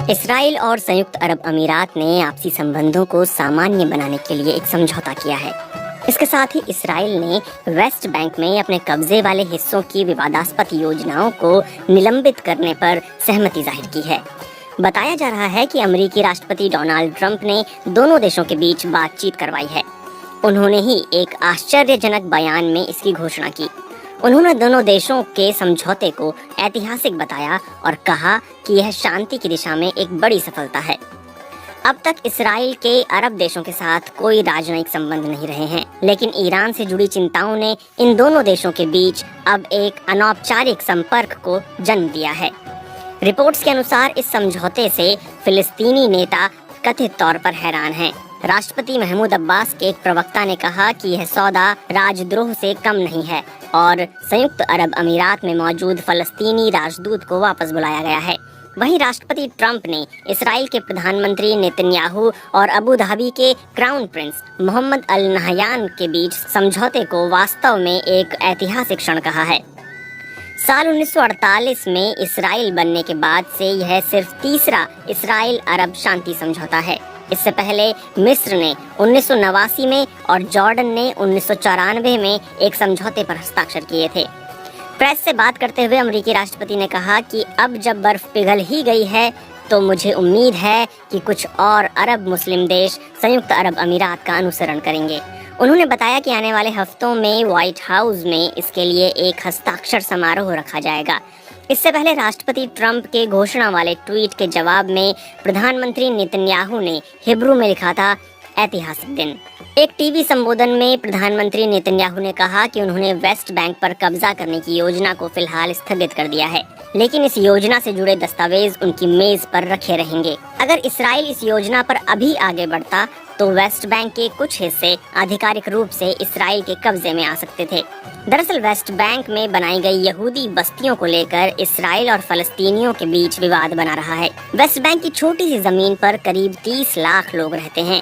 Israel और संयुक्त अरब अमीरात ने आपसी संबंधों को सामान्य बनाने के लिए एक समझौता किया है। इसके साथ ही इसराइल ने वेस्ट बैंक में अपने कब्जे वाले हिस्सों की विवादास्पद योजनाओं को निलंबित करने पर सहमति जाहिर की है। बताया जा रहा है कि अमेरिकी राष्ट्रपति डोनाल्ड ट्रंप ने दोनों देशों के बीच बातचीत करवाई है। उन्होंने ही एक आश्चर्यजनक बयान में इसकी घोषणा की। उन्होंने दोनों देशों के समझौते को ऐतिहासिक बताया और कहा कि यह शांति की दिशा में एक बड़ी सफलता है। अब तक इसराइल के अरब देशों के साथ कोई राजनयिक संबंध नहीं रहे हैं, लेकिन ईरान से जुड़ी चिंताओं ने इन दोनों देशों के बीच अब एक अनौपचारिक संपर्क को जन्म दिया है। रिपोर्ट्स के अनुसार इस समझौते से फिलिस्तीनी नेता कथित तौर पर हैरान हैं। राष्ट्रपति महमूद अब्बास के एक प्रवक्ता ने कहा कि यह सौदा राजद्रोह से कम नहीं है और संयुक्त अरब अमीरात में मौजूद फलस्तीनी राजदूत को वापस बुलाया गया है। वहीं राष्ट्रपति ट्रंप ने इसराइल के प्रधानमंत्री नेतन्याहू और अबू धाबी के crown prince Mohammed Al Nahyan के बीच समझौते को वास्तव में एक ऐतिहासिक क्षण कहा है। साल 1948 में इसराइल बनने के बाद से यह सिर्फ तीसरा इसराइल अरब शांति समझौता है। इससे पहले मिस्र ने 1989 में और जॉर्डन ने 1994 में एक समझौते पर हस्ताक्षर किए थे। प्रेस से बात करते हुए अमेरिकी राष्ट्रपति ने कहा कि अब जब बर्फ पिघल ही गई है तो मुझे उम्मीद है कि कुछ और अरब मुस्लिम देश संयुक्त अरब अमीरात का अनुसरण करेंगे। उन्होंने बताया कि आने वाले हफ्तों में व्हाइट हाउस में इसके लिए एक हस्ताक्षर समारोह रखा जाएगा। इससे पहले राष्ट्रपति ट्रंप के घोषणा वाले ट्वीट के जवाब में प्रधानमंत्री नेतन्याहू ने हिब्रू में लिखा था, ऐतिहासिक दिन। एक टीवी संबोधन में प्रधानमंत्री नेतन्याहू ने कहा कि उन्होंने वेस्ट बैंक पर कब्जा करने की योजना को फिलहाल स्थगित कर दिया है, लेकिन इस योजना से जुड़े दस्तावेज उनकी मेज पर रखे रहेंगे। अगर इसराइल इस योजना पर अभी आगे बढ़ता तो वेस्ट बैंक के कुछ हिस्से आधिकारिक रूप से इसराइल के कब्जे में आ सकते थे। दरअसल वेस्ट बैंक में बनाई गई यहूदी बस्तियों को लेकर इसराइल और फलस्तीनियों के बीच विवाद बना रहा है। वेस्ट बैंक की छोटी सी जमीन पर करीब 30 लाख लोग रहते हैं,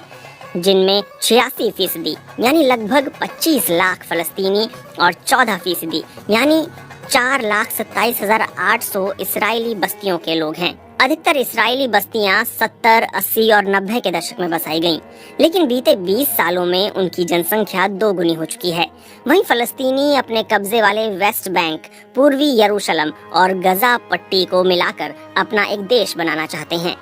जिनमें 86% यानी लगभग 25 लाख फलस्तीनी और 14% यानी 4,27,800 इसराइली बस्तियों के लोग हैं। अधिकतर इसराइली बस्तियां 70, 80 और 90 के दशक में बसाई गईं, लेकिन बीते 20 सालों में उनकी जनसंख्या दोगुनी हो चुकी है। वहीं फलस्तीनी अपने कब्जे वाले वेस्ट बैंक, पूर्वी यरूशलेम और गजा पट्टी को मिलाकर अपना एक देश बनाना चाहते हैं।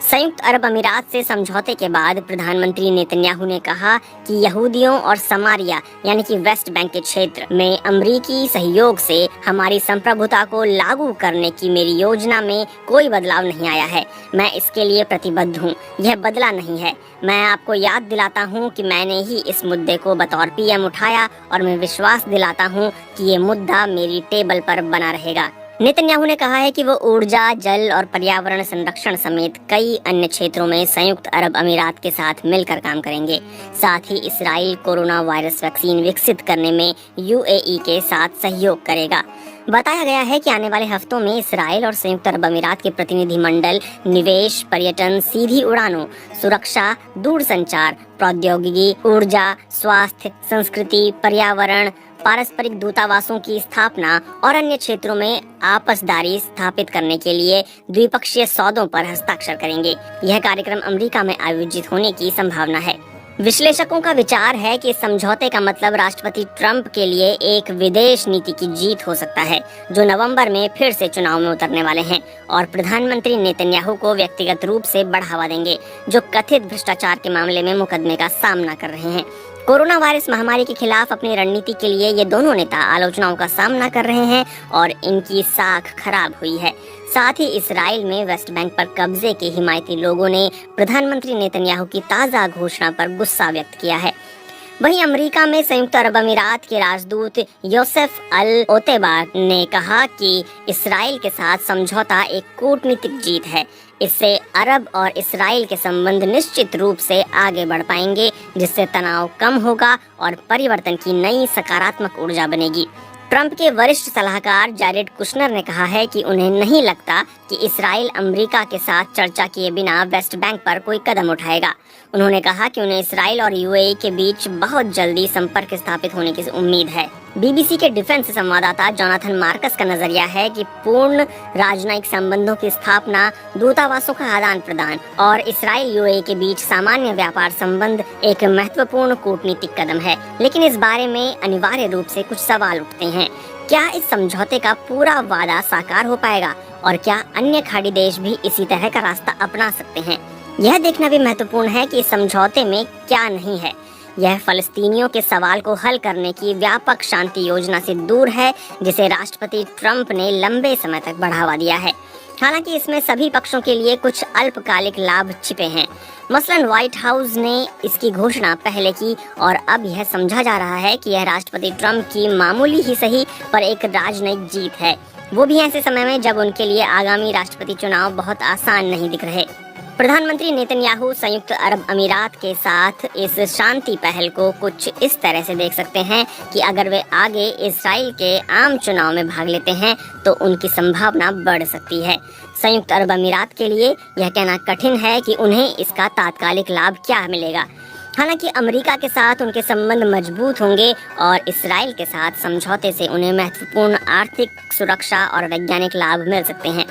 संयुक्त अरब अमीरात से समझौते के बाद प्रधानमंत्री नेतन्याहू ने कहा कि यहूदियों और समारिया यानी कि वेस्ट बैंक के क्षेत्र में अमरीकी सहयोग से हमारी संप्रभुता को लागू करने की मेरी योजना में कोई बदलाव नहीं आया है। मैं इसके लिए प्रतिबद्ध हूँ, यह बदला नहीं है। मैं आपको याद दिलाता हूँ कि मैंने ही इस मुद्दे को बतौर पीएम उठाया और मैं विश्वास दिलाता हूँ कि ये मुद्दा मेरी टेबल पर बना रहेगा। नेतन्याहू ने कहा है कि वो ऊर्जा, जल और पर्यावरण संरक्षण समेत कई अन्य क्षेत्रों में संयुक्त अरब अमीरात के साथ मिलकर काम करेंगे। साथ ही इसराइल कोरोना वायरस वैक्सीन विकसित करने में यूएई के साथ सहयोग करेगा। बताया गया है कि आने वाले हफ्तों में इसराइल और संयुक्त अरब अमीरात के प्रतिनिधिमंडल निवेश, पर्यटन, सीधी उड़ानों, सुरक्षा, दूरसंचार, प्रौद्योगिकी, ऊर्जा, स्वास्थ्य, संस्कृति, पर्यावरण, पारस्परिक दूतावासों की स्थापना और अन्य क्षेत्रों में आपसदारी स्थापित करने के लिए द्विपक्षीय सौदों पर हस्ताक्षर करेंगे। यह कार्यक्रम अमेरिका में आयोजित होने की संभावना है। विश्लेषकों का विचार है कि इस समझौते का मतलब राष्ट्रपति ट्रंप के लिए एक विदेश नीति की जीत हो सकता है, जो नवंबर में फिर से चुनाव में उतरने वाले हैं, और प्रधानमंत्री नेतन्याहू को व्यक्तिगत रूप से बढ़ावा देंगे, जो कथित भ्रष्टाचार के मामले में मुकदमे का सामना कर रहे हैं। कोरोना वायरस महामारी के खिलाफ अपनी रणनीति के लिए ये दोनों नेता आलोचनाओं का सामना कर रहे हैं और इनकी साख खराब हुई है। साथ ही इसराइल में वेस्ट बैंक पर कब्जे के हिमायती लोगों ने प्रधानमंत्री नेतन्याहू की ताज़ा घोषणा पर गुस्सा व्यक्त किया है। वहीं अमेरिका में संयुक्त अरब अमीरात के राजदूत योसेफ अल ओतेबा ने कहा कि इसराइल के साथ समझौता एक कूटनीतिक जीत है। इससे अरब और इसराइल के संबंध निश्चित रूप से आगे बढ़ पाएंगे, जिससे तनाव कम होगा और परिवर्तन की नई सकारात्मक ऊर्जा बनेगी। ट्रंप के वरिष्ठ सलाहकार जैरेड कुशनर ने कहा है कि उन्हें नहीं लगता कि इसराइल अमेरिका के साथ चर्चा किए बिना वेस्ट बैंक पर कोई कदम उठाएगा। उन्होंने कहा कि उन्हें इसराइल और यूएई के बीच बहुत जल्दी संपर्क स्थापित होने की उम्मीद है। बीबीसी के डिफेंस संवाददाता जोनाथन मार्कस का नजरिया है कि पूर्ण राजनयिक संबंधों की स्थापना, दूतावासों का आदान प्रदान और इसराइल यूएई के बीच सामान्य व्यापार संबंध एक महत्वपूर्ण कूटनीतिक कदम है। लेकिन इस बारे में अनिवार्य रूप से कुछ सवाल उठते हैं। क्या इस समझौते का पूरा वादा साकार हो पाएगा और क्या अन्य खाड़ी देश भी इसी तरह का रास्ता अपना सकते हैं? यह देखना भी महत्वपूर्ण है कि इस समझौते में क्या नहीं है। यह फलस्तीनियों के सवाल को हल करने की व्यापक शांति योजना से दूर है, जिसे राष्ट्रपति ट्रंप ने लंबे समय तक बढ़ावा दिया है। हालांकि इसमें सभी पक्षों के लिए कुछ अल्पकालिक लाभ छिपे हैं। मसलन व्हाइट हाउस ने इसकी घोषणा पहले की और अब यह समझा जा रहा है कि यह राष्ट्रपति ट्रंप की मामूली ही सही पर एक राजनयिक जीत है, वो भी ऐसे समय में जब उनके लिए आगामी राष्ट्रपति चुनाव बहुत आसान नहीं दिख रहे। प्रधानमंत्री नेतन्याहू संयुक्त अरब अमीरात के साथ इस शांति पहल को कुछ इस तरह से देख सकते हैं कि अगर वे आगे इसराइल के आम चुनाव में भाग लेते हैं तो उनकी संभावना बढ़ सकती है। संयुक्त अरब अमीरात के लिए यह कहना कठिन है कि उन्हें इसका तात्कालिक लाभ क्या मिलेगा। हालांकि अमेरिका के साथ उनके संबंध मजबूत होंगे और इसराइल के साथ समझौते से उन्हें महत्वपूर्ण आर्थिक, सुरक्षा और वैज्ञानिक लाभ मिल सकते हैं।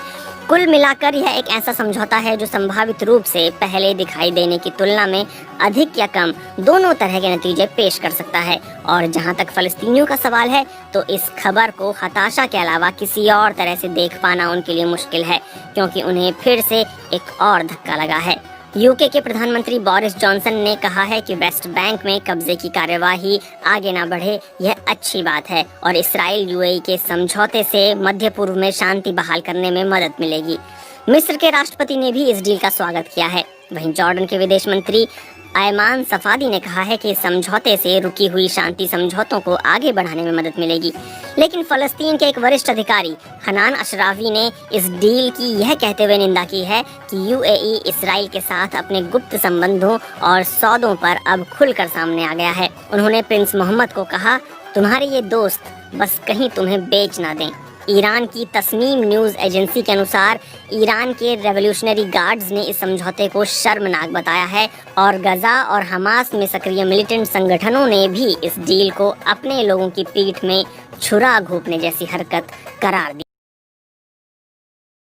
कुल मिलाकर यह एक ऐसा समझौता है जो संभावित रूप से पहले दिखाई देने की तुलना में अधिक या कम दोनों तरह के नतीजे पेश कर सकता है। और जहां तक फलस्तीनियों का सवाल है तो इस खबर को हताशा के अलावा किसी और तरह से देख पाना उनके लिए मुश्किल है, क्योंकि उन्हें फिर से एक और धक्का लगा है। यूके के प्रधानमंत्री बोरिस जॉनसन ने कहा है कि वेस्ट बैंक में कब्जे की कार्यवाही आगे ना बढ़े, यह अच्छी बात है और इसराइल यूएई के समझौते से मध्य पूर्व में शांति बहाल करने में मदद मिलेगी। मिस्र के राष्ट्रपति ने भी इस डील का स्वागत किया है। वहीं जॉर्डन के विदेश मंत्री अयमान सफादी ने कहा है कि इस समझौते से रुकी हुई शांति समझौतों को आगे बढ़ाने में मदद मिलेगी। लेकिन फलस्तीन के एक वरिष्ठ अधिकारी हनान अशराफी ने इस डील की यह कहते हुए निंदा की है कि यूएई इसराइल के साथ अपने गुप्त संबंधों और सौदों पर अब खुलकर सामने आ गया है। उन्होंने प्रिंस मोहम्मद को कहा, तुम्हारे ये दोस्त बस कहीं तुम्हें बेच ना दें। ईरान की तस्नीम न्यूज़ एजेंसी के अनुसार ईरान के रेवोल्यूशनरी गार्ड्स ने इस समझौते को शर्मनाक बताया है और गजा और हमास में सक्रिय मिलिटेंट संगठनों ने भी इस डील को अपने लोगों की पीठ में छुरा घोंपने जैसी हरकत करार दी।